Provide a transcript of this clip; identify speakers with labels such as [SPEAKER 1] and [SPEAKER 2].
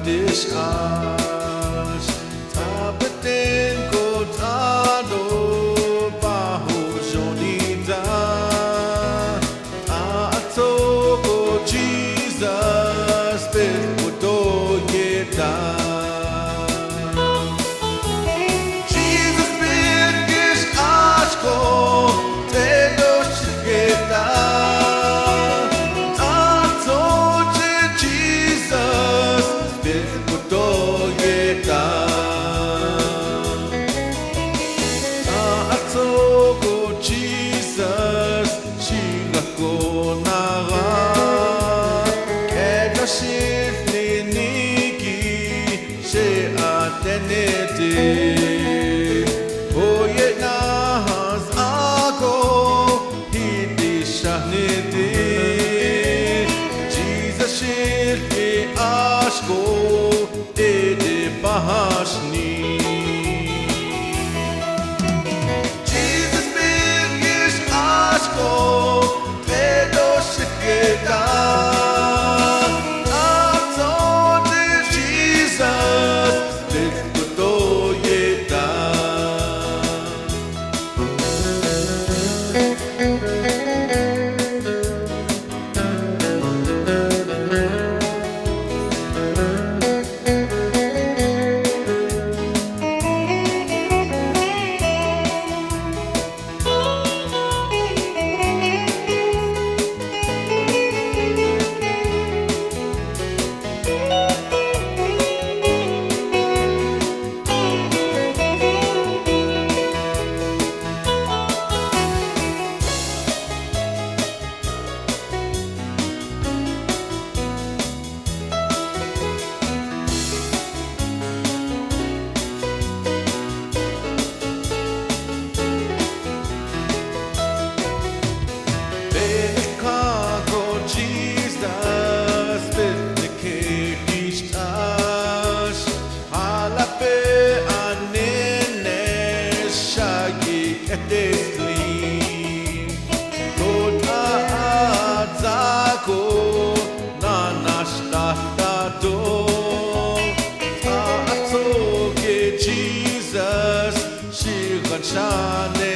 [SPEAKER 1] this ash tabaten ko tado baho jonita ato ko Jesus Biłgo Doo Yée Jesus biggest ash ko telo shigeta Biłgo Doo Yée Ta'atoko Jesus Shigako Naga Ega Shifli Niki She'atenete Oye Nahas Ako Hiti Shahnete Jesus Shifli Ashko Dede Bahashni Jesus biggest Ashko Dedo Shiketa Atode Jesus Biłgo Doo Yée Jesus, she got shine.